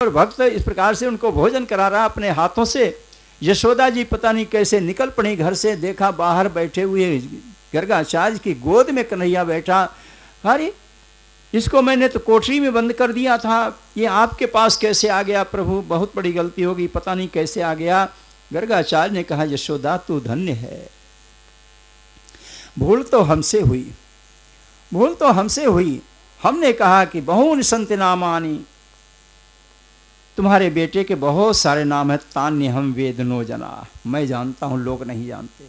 और भक्त इस प्रकार से उनको भोजन करा रहा अपने हाथों से। यशोदा जी पता नहीं कैसे निकल पड़ी घर से, देखा बाहर बैठे हुए गर्गाचार्य की गोद में कन्हैया बैठा। अरे इसको मैंने तो कोठरी में बंद कर दिया था, ये आपके पास कैसे आ गया प्रभु? बहुत बड़ी गलती होगी, पता नहीं कैसे आ गया। गर्गाचार्य ने कहा यशोदा तू धन्य है, भूल तो हमसे हुई, भूल तो हमसे हुई। हमने कहा कि बहुन संत नामानी, तुम्हारे बेटे के बहुत सारे नाम है, तान्य हम वेदनो जना, मैं जानता हूं लोग नहीं जानते,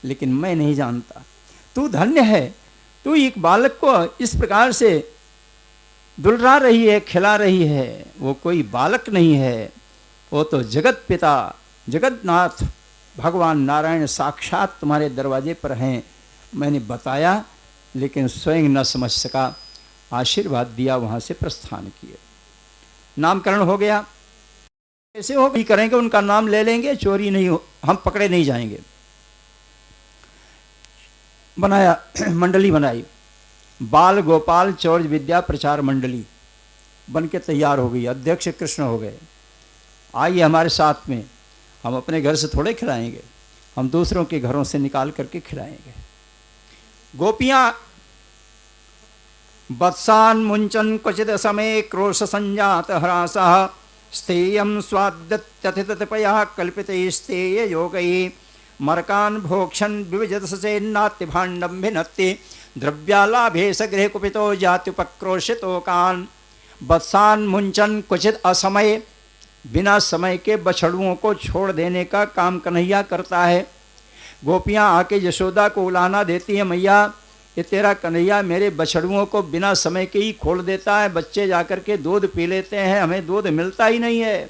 लेकिन मैं नहीं जानता। तू धन्य है, तू एक बालक को इस प्रकार से दुलरा रही है, खिला रही है। वो कोई बालक नहीं है, वो तो जगत पिता जगन्नाथ भगवान नारायण साक्षात तुम्हारे दरवाजे पर हैं। मैंने बताया लेकिन स्वयं न समझ सका, आशीर्वाद दिया, वहाँ से प्रस्थान किए। नामकरण हो गया। ऐसे हो भी करेंगे, उनका नाम ले लेंगे, चोरी नहीं हो, हम पकड़े नहीं जाएंगे। बनाया मंडली बनाई, बाल गोपाल चौर्य विद्या प्रचार मंडली बन के तैयार हो गई। अध्यक्ष कृष्ण हो गए। आइए हमारे साथ में, हम अपने घर से थोड़े खिलाएंगे, हम दूसरों के घरों से निकाल करके खिलाएंगे। गोपियां वत्सान मुंचन क्वचिद समय क्रोश संजात हरासः स्थेयं स्वाद्यत्यथितपया कल्पिते स्थेय योगैः मरकान् भोक्षन् विविजत सचेन्नात्य भाण्डं भिन्नत्ति द्रव्यालाभे सगृहे कुपितो जात्युपक्रोशितोकान्। वत्सान मुंचन क्वचित असमय, बिना समय के बछड़ुओं को छोड़ देने का काम कन्हैया करता है। गोपियां आके यशोदा को उलाना देती हैं, मैया ये तेरा कन्हैया मेरे बछड़ुओं को बिना समय के ही खोल देता है, बच्चे जाकर के दूध पी लेते हैं, हमें दूध मिलता ही नहीं है।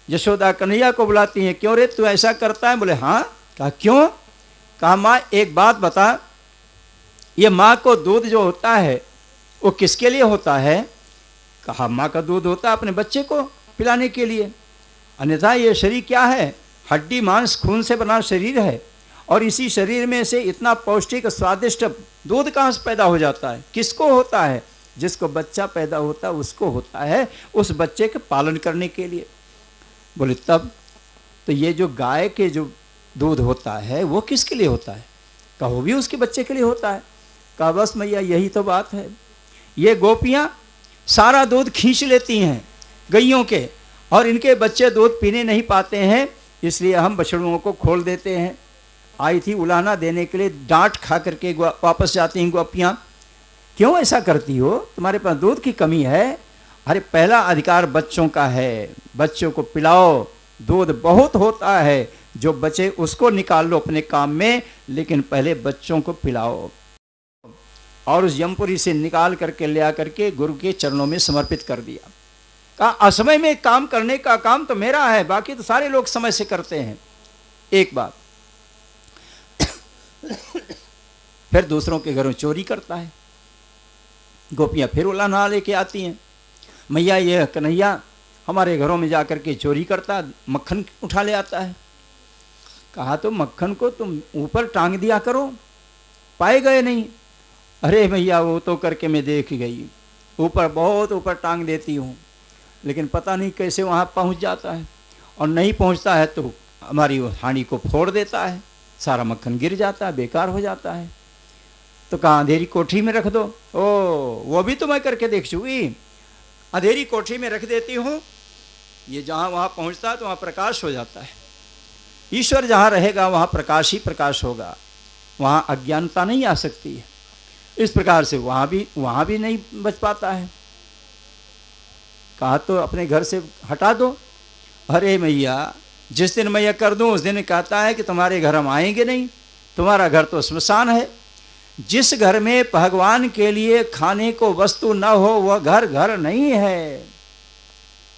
यशोदा कन्हैया को बुलाती हैं, क्यों रे तू ऐसा करता है? बोले हाँ। कहा क्यों? कहा माँ एक बात बता, ये माँ को दूध जो होता है वो किसके लिए होता है? कहा माँ का दूध होता है अपने बच्चे को पिलाने के लिए, अन्यथा ये शरीर क्या है? हड्डी मांस खून से बना शरीर है, और इसी शरीर में से इतना पौष्टिक स्वादिष्ट दूध कहाँ से पैदा हो जाता है? किसको होता है? जिसको बच्चा पैदा होता है उसको होता है, उस बच्चे के पालन करने के लिए। बोले तब तो ये जो गाय के जो दूध होता है वो किसके लिए होता है? कहा वो भी उसके बच्चे के लिए होता है। कहा बस मैया यही तो बात है, ये गोपियाँ सारा दूध खींच लेती हैं गैयों के, और इनके बच्चे दूध पीने नहीं पाते हैं, इसलिए हम बछड़ुओं को खोल देते हैं। आई थी उलाहना देने के लिए, डांट खा करके वापस जाती हैं गोपियाँ। क्यों ऐसा करती हो? तुम्हारे पास दूध की कमी है। अरे पहला अधिकार बच्चों का है, बच्चों को पिलाओ, दूध बहुत होता है, जो बचे उसको निकाल लो अपने काम में, लेकिन पहले बच्चों को पिलाओ। और उस यमपुरी से निकाल करके ले आकर के गुरु के चरणों में समर्पित कर दिया। कहा असमय में काम करने का काम तो मेरा है, बाकी तो सारे लोग समय से करते हैं। एक बात फिर दूसरों के घरों चोरी करता है। गोपियां फिर उलाहना लेके आती हैं, मैया ये कन्हैया हमारे घरों में जाकर के चोरी करता, मक्खन उठा ले आता है। कहा तो मक्खन को तुम ऊपर टांग दिया करो, पाए गए नहीं। अरे भैया वो तो करके मैं देख गई, ऊपर बहुत ऊपर टांग देती हूँ, लेकिन पता नहीं कैसे वहाँ पहुँच जाता है, और नहीं पहुँचता है तो हमारी हांडी को फोड़ देता है, सारा मक्खन गिर जाता है, बेकार हो जाता है। तो कहाँ अंधेरी कोठी में रख दो। ओ वो भी तो मैं करके देख चुकी, अंधेरी कोठी में रख देती हूँ, ये जहाँ वहाँ पहुँचता है तो वहाँ प्रकाश हो जाता है। ईश्वर जहाँ रहेगा वहाँ प्रकाश ही प्रकाश होगा, वहाँ अज्ञानता नहीं आ सकती है। इस प्रकार से वहाँ भी नहीं बच पाता है। कहा तो अपने घर से हटा दो। अरे मैया जिस दिन मैं यह कर दूं उस दिन कहता है कि तुम्हारे घर हम आएंगे नहीं, तुम्हारा घर तो श्मशान है। जिस घर में भगवान के लिए खाने को वस्तु न हो वह घर घर नहीं है।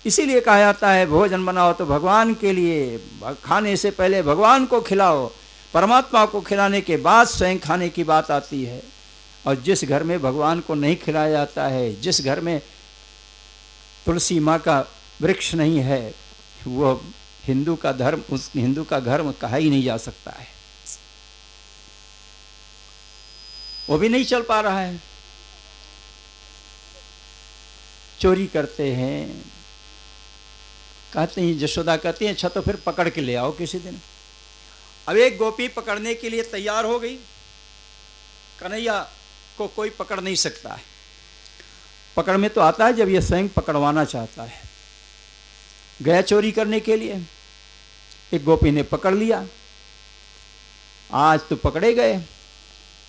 इसीलिए कहा जाता है भोजन बनाओ तो भगवान के लिए, खाने से पहले भगवान को खिलाओ, परमात्मा को खिलाने के बाद स्वयं खाने की बात आती है। और जिस घर में भगवान को नहीं खिलाया जाता है, जिस घर में तुलसी माँ का वृक्ष नहीं है, वो हिंदू का धर्म, उस हिंदू का धर्म कहा ही नहीं जा सकता है, वो भी नहीं चल पा रहा है। चोरी करते हैं। कहते हैं, यशोदा कहती है अच्छा तो फिर पकड़ के ले आओ किसी दिन। अब एक गोपी पकड़ने के लिए तैयार हो गई। कन्हैया को कोई पकड़ नहीं सकता है। पकड़ में तो आता है जब ये स्वयं पकड़वाना चाहता है। गया चोरी करने के लिए, एक गोपी ने पकड़ लिया। आज तो पकड़े गए।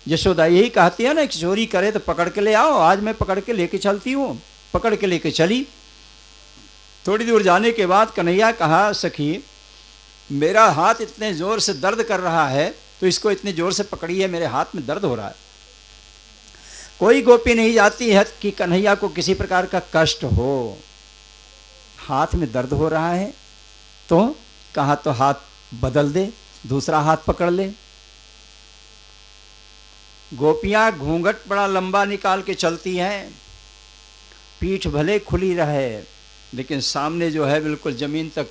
यशोदा यही कहती है ना कि चोरी करे तो पकड़ के ले आओ, आज मैं पकड़ के लेके चलती हूँ। पकड़ के लेके चली। थोड़ी दूर जाने के बाद कन्हैया कहा, सखी मेरा हाथ इतने जोर से दर्द कर रहा है तो इसको इतने जोर से पकड़ी है, मेरे हाथ में दर्द हो रहा है। कोई गोपी नहीं जाती है कि कन्हैया को किसी प्रकार का कष्ट हो। हाथ में दर्द हो रहा है तो कहा तो हाथ बदल दे, दूसरा हाथ पकड़ ले। गोपियां घूंघट बड़ा लंबा निकाल के चलती हैं, पीठ भले खुली रहे लेकिन सामने जो है बिल्कुल जमीन तक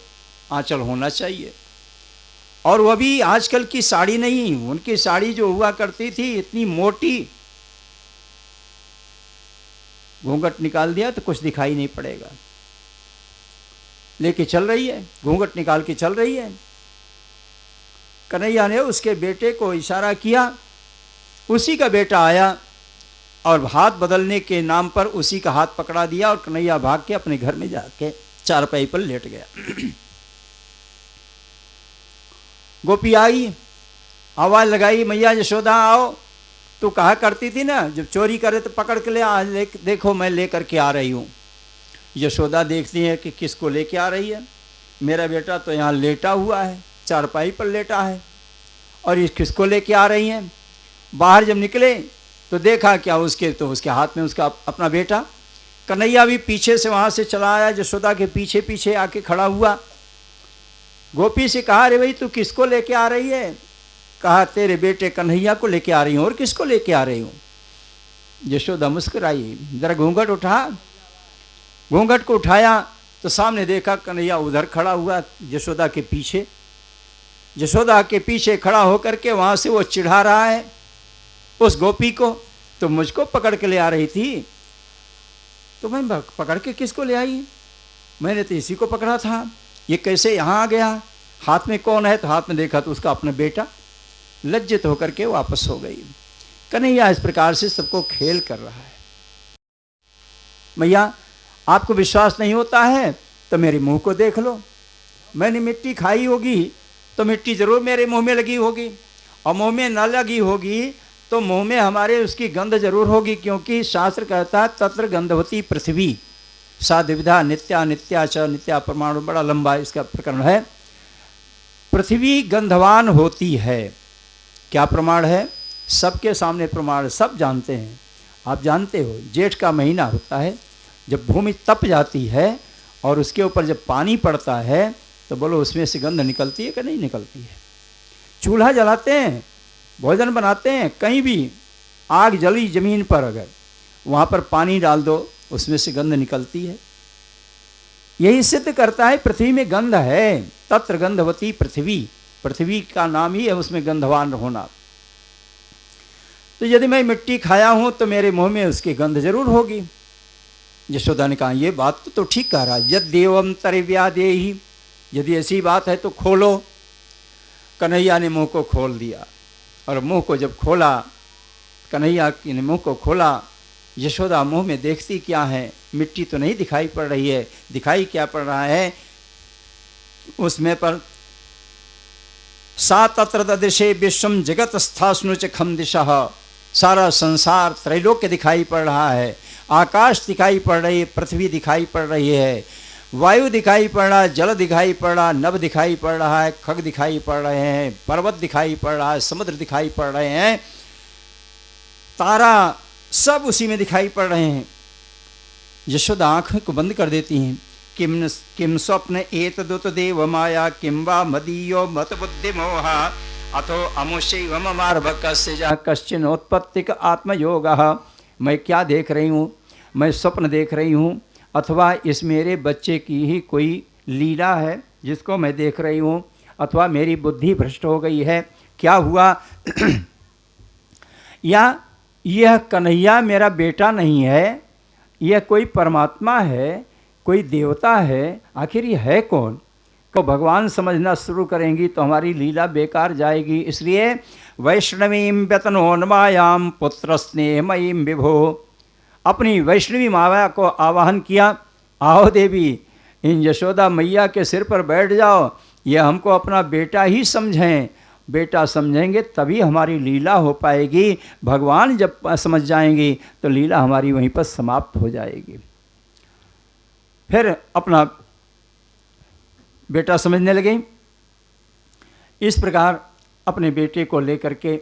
आंचल होना चाहिए। और वह भी आजकल की साड़ी नहीं, उनकी साड़ी जो हुआ करती थी इतनी मोटी, घूंघट निकाल दिया तो कुछ दिखाई नहीं पड़ेगा। लेके चल रही है, घूंघट निकाल के चल रही है। कन्हैया ने उसके बेटे को इशारा किया, उसी का बेटा आया और हाथ बदलने के नाम पर उसी का हाथ पकड़ा दिया और कन्हैया भाग के अपने घर में जाके चारपाई पर लेट गया। गोपी आई, आवाज लगाई, मैया यशोदा आओ। तू कहा करती थी ना जब चोरी करे तो पकड़ के ले आ, देखो मैं लेकर के आ रही हूँ। यशोदा देखती है कि किसको लेके आ रही है। मेरा बेटा तो यहाँ लेटा हुआ है, चारपाई पर लेटा है, और इस किसको लेके आ रही हैं। बाहर जब निकले तो देखा क्या, उसके हाथ में उसका अपना बेटा। कन्हैया भी पीछे से वहाँ से चला आया, यशोदा के पीछे पीछे आके खड़ा हुआ। गोपी से कहा, अरे भाई तू किसको लेके आ रही है। कहा तेरे बेटे कन्हैया को लेके आ रही हूँ। और किसको लेके आ रही हूँ। यशोदा मुस्कुराई, जरा घूंघट उठा। घूंघट को उठाया तो सामने देखा कन्हैया उधर खड़ा हुआ, यशोदा के पीछे। यशोदा के पीछे खड़ा होकर के वहाँ से वो चिढ़ा रहा है उस गोपी को, तो मुझको पकड़ के ले आ रही थी। तो मैं पकड़ के किसको ले आई, मैंने तो इसी को पकड़ा था, ये कैसे यहाँ आ गया। हाथ में कौन है, तो हाथ में देखा तो उसका अपना बेटा। लज्जित होकर के वापस हो गई। कन्हैया इस प्रकार से सबको खेल कर रहा है। मैया आपको विश्वास नहीं होता है तो मेरे मुंह को देख लो। मैंने मिट्टी खाई होगी तो मिट्टी जरूर मेरे मुंह में लगी होगी, और मुंह में न लगी होगी तो मुंह में हमारे उसकी गंध जरूर होगी, क्योंकि शास्त्र कहता है तत्र गंधवती पृथ्वी सा द्विविधा नित्या नित्या च नित्या परमाणु। बड़ा लंबा इसका प्रकरण है। पृथ्वी गंधवान होती है। क्या प्रमाण है, सबके सामने प्रमाण, सब जानते हैं। आप जानते हो जेठ का महीना होता है, जब भूमि तप जाती है और उसके ऊपर जब पानी पड़ता है तो बोलो उसमें से गंध निकलती है कि नहीं निकलती है। चूल्हा जलाते हैं, भोजन बनाते हैं, कहीं भी आग जली जमीन पर, अगर वहाँ पर पानी डाल दो उसमें से गंध निकलती है। यही सिद्ध करता है पृथ्वी में गंध है। तत्र गंधवती पृथ्वी, पृथ्वी का नाम ही है उसमें गंधवान होना। तो यदि मैं मिट्टी खाया हूँ तो मेरे मुंह में उसकी गंध जरूर होगी। यशोदा ने कहा ये बात तो ठीक कह रहा है। यद देवम तरिव्यादेहि, यदि ऐसी बात है तो खोलो। कन्हैया ने मुंह को खोल दिया, और मुंह को जब खोला, कन्हैया ने मुंह को खोला, यशोदा मुंह में देखती क्या है, मिट्टी तो नहीं दिखाई पड़ रही है। दिखाई क्या पड़ रहा है उसमें पर, सा तत्र ददृशे विश्वम जगत स्थास्नुच खम दिशः, सारा संसार त्रैलोक्य दिखाई पड़ रहा है। आकाश दिखाई पड़ रही है, पृथ्वी दिखाई पड़ रही है, वायु दिखाई पड़ रहा है, जल दिखाई पड़ रहा है, नभ दिखाई पड़ रहा है, खग दिखाई पड़ रहे हैं, पर्वत दिखाई पड़ रहा है, समुद्र दिखाई पड़ रहे हैं, तारा सब उसी में दिखाई पड़ रहे हैं। यशोदा आँखें को बंद कर देती हैं। किम स्वप्न एतदुत देव माया किम वा मदीयो मत बुद्धि मोहा अथो अमुष्यैव ममार्भकस्य जा कश्चिनोत्पत्तिक आत्मयोगः। मैं क्या देख रही हूँ, मैं स्वप्न देख रही हूँ, अथवा इस मेरे बच्चे की ही कोई लीला है जिसको मैं देख रही हूँ, अथवा मेरी बुद्धि भ्रष्ट हो गई है। क्या हुआ या यह कन्हैया मेरा बेटा नहीं है, यह कोई परमात्मा है, कोई देवता है, आखिर ये है कौन? को भगवान समझना शुरू करेंगी तो हमारी लीला बेकार जाएगी। इसलिए वैष्णवीं व्यतनोन्मायां पुत्र स्नेहमयीं विभो, अपनी वैष्णवी माया को आवाहन किया, आओ देवी इन यशोदा मैया के सिर पर बैठ जाओ, ये हमको अपना बेटा ही समझें, बेटा समझेंगे तभी हमारी लीला हो पाएगी। भगवान जब समझ जाएंगी तो लीला हमारी वहीं पर समाप्त हो जाएगी। फिर अपना बेटा समझने लगे। इस प्रकार अपने बेटे को लेकर के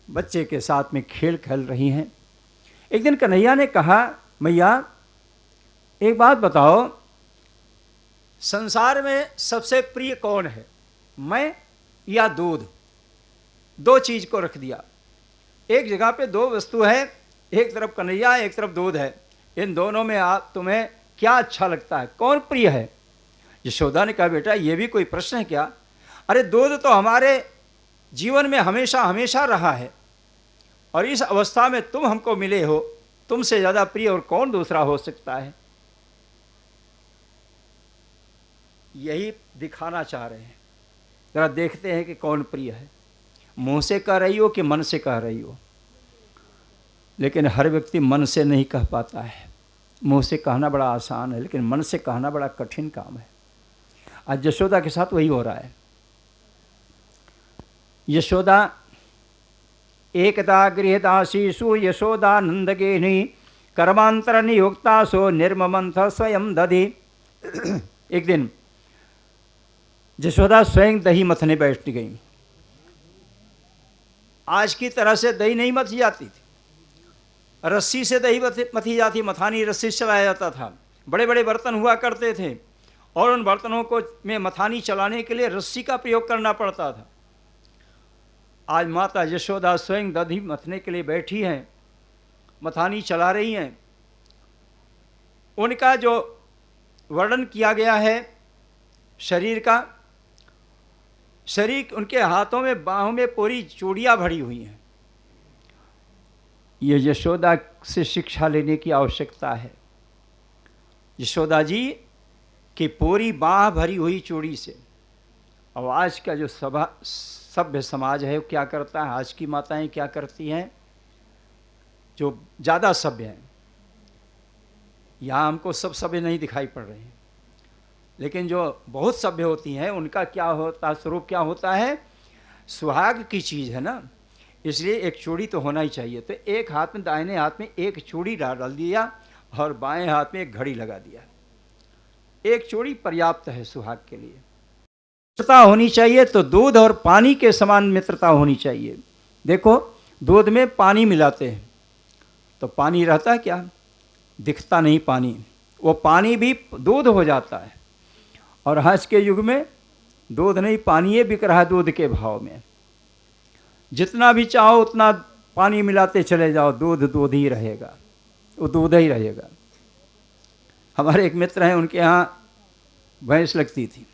बच्चे के साथ में खेल खेल रही हैं। एक दिन कन्हैया ने कहा, मैया एक बात बताओ, संसार में सबसे प्रिय कौन है, मैं या दूध? दो चीज को रख दिया, एक जगह पे दो वस्तु है, एक तरफ कन्हैया एक तरफ दूध है, इन दोनों में आप तुम्हें क्या अच्छा लगता है, कौन प्रिय है? यशोदा ने कहा, बेटा ये भी कोई प्रश्न है क्या? अरे दूध तो हमारे जीवन में हमेशा हमेशा रहा है, और इस अवस्था में तुम हमको मिले हो, तुमसे ज़्यादा प्रिय और कौन दूसरा हो सकता है? यही दिखाना चाह रहे हैं। जरा देखते हैं कि कौन प्रिय है। मुंह से कह रही हो कि मन से कह रही हो? लेकिन हर व्यक्ति मन से नहीं कह पाता है। मुंह से कहना बड़ा आसान है, लेकिन मन से कहना बड़ा कठिन काम है। आज यशोदा के साथ वही हो रहा है। यशोदा एकदा गृहदासीषु यशोदानंदगेनी कर्मांतर नियुक्ता सो निर्ममंथ स्वयं दधि। एक दिन यशोदा स्वयं दही मथने बैठ गई। आज की तरह से दही नहीं मथी जाती थी, रस्सी से दही मथी जाती, मथानी रस्सी से चलाया जाता था। बड़े बड़े बर्तन हुआ करते थे और उन बर्तनों को में मथानी चलाने के लिए रस्सी का प्रयोग करना पड़ता था। आज माता यशोदा स्वयं दही मथने के लिए बैठी हैं, मथानी चला रही हैं। उनका जो वर्णन किया गया है शरीर का, शरीर उनके हाथों में बाहों में पूरी चूड़ियाँ भरी हुई हैं। ये यशोदा से शिक्षा लेने की आवश्यकता है। यशोदा जी की पूरी बाह भरी हुई चूड़ी से। अब आज का जो सभ्य समाज है वो क्या करता है, आज की माताएं क्या करती हैं, जो ज़्यादा सभ्य हैं। यहाँ हमको सब सभ्य नहीं दिखाई पड़ रहे हैं, लेकिन जो बहुत सभ्य होती हैं उनका क्या होता, स्वरूप क्या होता है, सुहाग की चीज़ है ना, इसलिए एक चूड़ी तो होना ही चाहिए। तो एक हाथ में, दाहिने हाथ में एक चूड़ी डाल दिया और बाएं हाथ में एक घड़ी लगा दिया। एक चूड़ी पर्याप्त है सुहाग के लिए। मित्रता होनी चाहिए तो दूध और पानी के समान मित्रता होनी चाहिए। देखो दूध में पानी मिलाते हैं तो पानी रहता क्या, दिखता नहीं पानी, वो पानी भी दूध हो जाता है। और आज के युग में दूध नहीं, पानी ये बिक रहा है दूध के भाव में। जितना भी चाहो उतना पानी मिलाते चले जाओ, दूध दूध ही रहेगा, वो दूध ही रहेगा। हमारे एक मित्र हैं, उनके यहाँ भैंस लगती थी।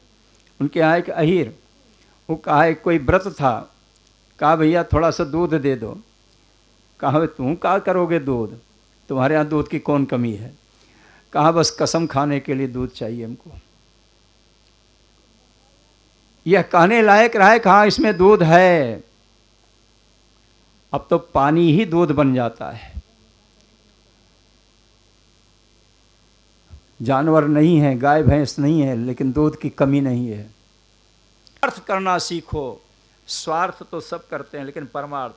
उनके यहाँ एक अहीर, वो कहा एक कोई व्रत था, कहा भैया थोड़ा सा दूध दे दो। कहा तुम क्या करोगे दूध, तुम्हारे यहाँ दूध की कौन कमी है। कहा बस कसम खाने के लिए दूध चाहिए हमको। यह कहने लायक रहा है, कहाँ इसमें दूध है। अब तो पानी ही दूध बन जाता है। जानवर नहीं है, गाय भैंस नहीं है, लेकिन दूध की कमी नहीं है। अर्थ करना सीखो। स्वार्थ तो सब करते हैं, लेकिन परमार्थ।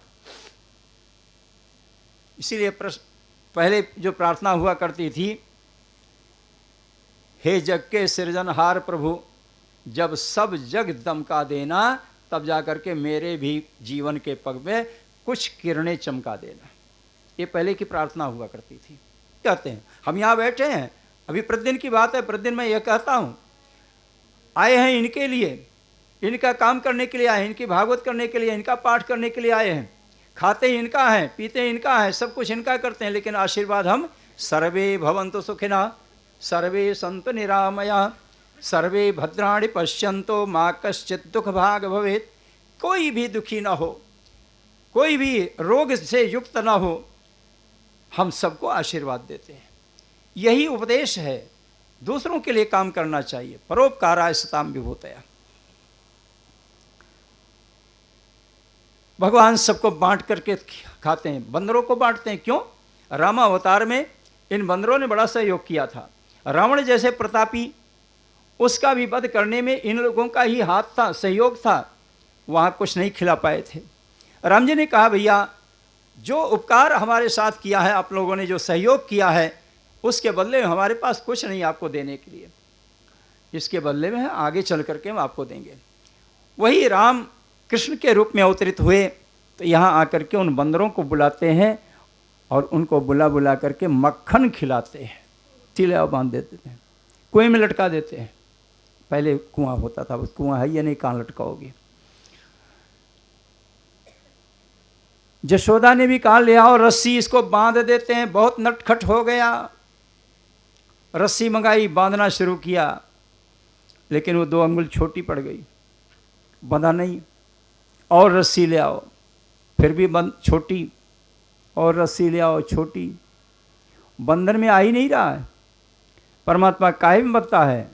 इसीलिए पहले जो प्रार्थना हुआ करती थी, हे जग के सृजनहार प्रभु, जब सब जग दमका देना, तब जाकर के मेरे भी जीवन के पग में कुछ किरणें चमका देना। ये पहले की प्रार्थना हुआ करती थी। कहते हैं हम यहाँ बैठे हैं, अभी प्रतिदिन की बात है, प्रतिदिन मैं यह कहता हूँ, आए हैं इनके लिए, इनका काम करने के लिए आए हैं, इनकी भागवत करने के लिए, इनका पाठ करने के लिए आए हैं। खाते ही इनका है, पीते इनका है, सब कुछ इनका करते हैं, लेकिन आशीर्वाद हम सर्वे भवन्तु सुखिनः, सर्वे सन्तु निरामया, सर्वे भद्राणि पश्यन्तु मा कश्चित् दुख भाग भवेत्। कोई भी दुखी ना हो, कोई भी रोग से युक्त ना हो, हम सबको आशीर्वाद देते हैं। यही उपदेश है, दूसरों के लिए काम करना चाहिए। परोपकाराय सताम विभूतया। भगवान सबको बांट करके खाते हैं, बंदरों को बांटते हैं। क्यों? रामावतार में इन बंदरों ने बड़ा सहयोग किया था। रावण जैसे प्रतापी, उसका भी वध करने में इन लोगों का ही हाथ था, सहयोग था। वहाँ कुछ नहीं खिला पाए थे। राम जी ने कहा, भैया जो उपकार हमारे साथ किया है, आप लोगों ने जो सहयोग किया है, उसके बदले में हमारे पास कुछ नहीं आपको देने के लिए, इसके बदले में आगे चल करके हम आपको देंगे। वही राम कृष्ण के रूप में अवतरित हुए तो यहाँ आकर के उन बंदरों को बुलाते हैं और उनको बुला बुला करके मक्खन खिलाते हैं, तिले बांध देते हैं, कुएं में लटका देते हैं। पहले कुआं होता था, कुआं है या नहीं, कहाँ लटकाओगे। यशोदा ने भी कहा ले आओ रस्सी, इसको बांध देते हैं। बहुत नटखट हो गया, रस्सी मंगाई, बांधना शुरू किया, लेकिन वो 2 अंगुल छोटी पड़ गई, बंधा नहीं। और रस्सी ले आओ, फिर भी बंद छोटी, और रस्सी ले आओ छोटी, बंधन में आ ही नहीं रहा है। परमात्मा काहे में बंधता है?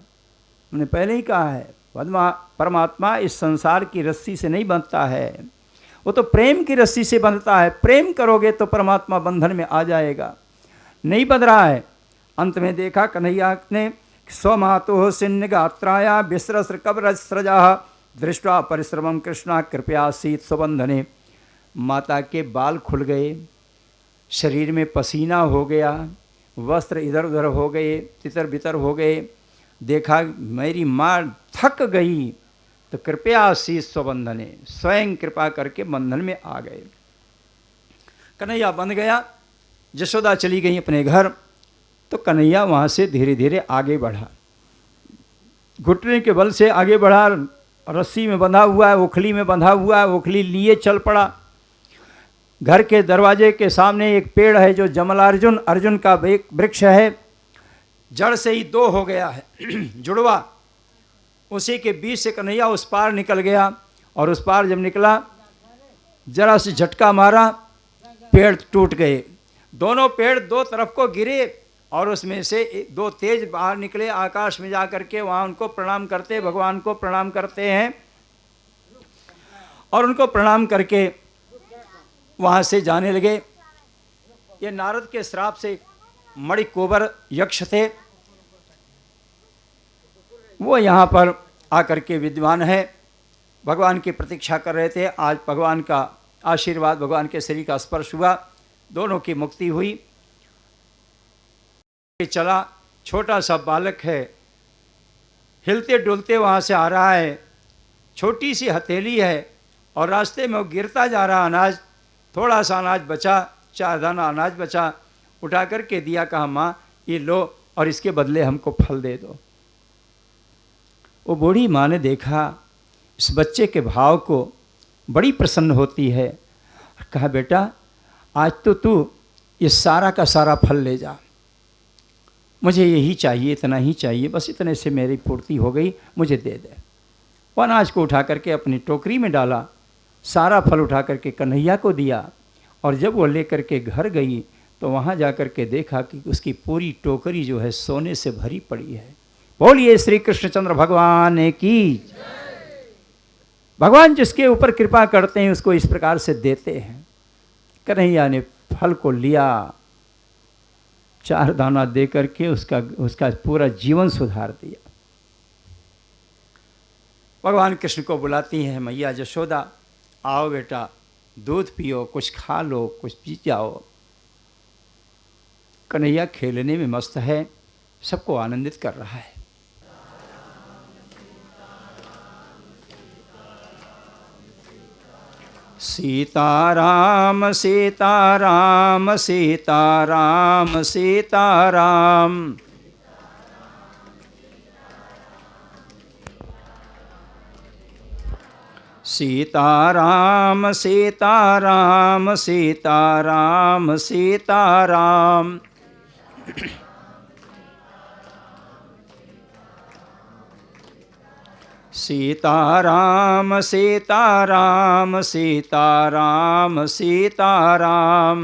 मैंने पहले ही कहा है, परमात्मा इस संसार की रस्सी से नहीं बंधता है, वो तो प्रेम की रस्सी से बंधता है। प्रेम करोगे तो परमात्मा बंधन में आ जाएगा। नहीं बंध रहा है। अंत में देखा कन्हैया ने, स्वमातु सिन्न गात्राया विस्रस्र कब्रस्रजा दृष्टा परिश्रमम कृष्णा कृपयासीत स्वबंधने। माता के बाल खुल गए, शरीर में पसीना हो गया, वस्त्र इधर उधर हो गए, तितर बितर हो गए। देखा मेरी माँ थक गई, तो कृपया शीश स्वबंधने, स्वयं कृपा करके बंधन में आ गए। कन्हैया बंध गया, यशोदा चली गई अपने घर। तो कन्हैया वहाँ से धीरे धीरे आगे बढ़ा, घुटने के बल से आगे बढ़ा। रस्सी में बंधा हुआ है, ओखली में बंधा हुआ है, ओखली लिए चल पड़ा। घर के दरवाजे के सामने एक पेड़ है जो जमलार्जुन, अर्जुन का वृक्ष है, जड़ से ही 2 हो गया है जुड़वा। उसी के बीच से कन्हैया उस पार निकल गया, और उस पार जब निकला, जरा से झटका मारा, पेड़ टूट गए। दोनों पेड़ 2 तरफ को गिरे, और उसमें से 2 तेज बाहर निकले, आकाश में जा करके वहाँ उनको प्रणाम करते, भगवान को प्रणाम करते हैं, और उनको प्रणाम करके वहाँ से जाने लगे। ये नारद के श्राप से मणिकोबर यक्ष थे, वो यहाँ पर आकर के विद्वान है, भगवान की प्रतीक्षा कर रहे थे। आज भगवान का आशीर्वाद, भगवान के शरीर का स्पर्श हुआ, दोनों की मुक्ति हुई। चला, छोटा सा बालक है, हिलते डुलते वहाँ से आ रहा है, छोटी सी हथेली है, और रास्ते में वो गिरता जा रहा अनाज। थोड़ा सा अनाज बचा, 4 दाना अनाज बचा, उठा करके दिया, कहा माँ ये लो, और इसके बदले हमको फल दे दो। वो बूढ़ी माँ ने देखा इस बच्चे के भाव को, बड़ी प्रसन्न होती है, कहा बेटा आज तो तू ये सारा का सारा फल ले जा, मुझे यही चाहिए, इतना ही चाहिए, बस इतने से मेरी पूर्ति हो गई, मुझे दे दे। वो अनाज को उठा करके अपनी टोकरी में डाला, सारा फल उठा करके कन्हैया को दिया, और जब वो लेकर के घर गई तो वहाँ जा कर के देखा कि उसकी पूरी टोकरी जो है सोने से भरी पड़ी है। बोलिए श्री कृष्णचंद्र भगवान की। भगवान जिसके ऊपर कृपा करते हैं उसको इस प्रकार से देते हैं। कन्हैया ने फल को लिया, 4 दाना दे करके उसका पूरा जीवन सुधार दिया। भगवान कृष्ण को बुलाती हैं मैया यशोदा, आओ बेटा दूध पियो, कुछ खा लो, कुछ पी जाओ। कन्हैया खेलने में मस्त है, सबको आनंदित कर रहा है। सीताराम सीताराम सीताराम सीताराम। सीताराम सीताराम सीताराम सीताराम। सीताराम सीताराम सीताराम सीताराम।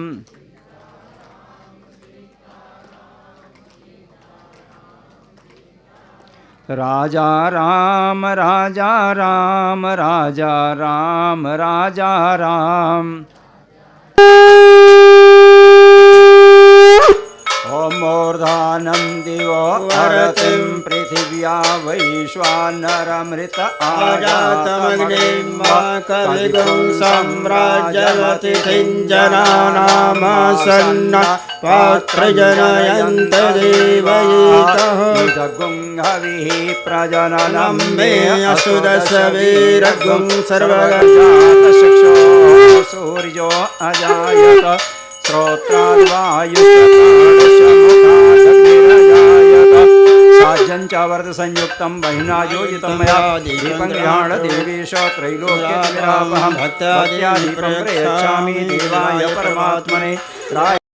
राजा राम राजा राम राजा राम राजा राम। ओम मूर्धानं दिवो अरतिं पृथिव्या वैश्वानरमृत आजातमग्निर्मा कविगुं सम्राज्यवतिथिं जनानामासन्न पात्रजनयन्त देवयितः गुंहविः प्रजननं मे असुदशवीरगुं सर्वगजातचक्षो सूर्यो अजायत श्रोत्राद्वायुष्टकादशमुखादग्निरजायत साज्यं च वर्त संयुक्तं बहिना योजितं मया दीपं गृहाण देवेश त्रैलोक्यविरापहं भक्त्या दीपं प्रयच्छामि देवाय परमात्मने।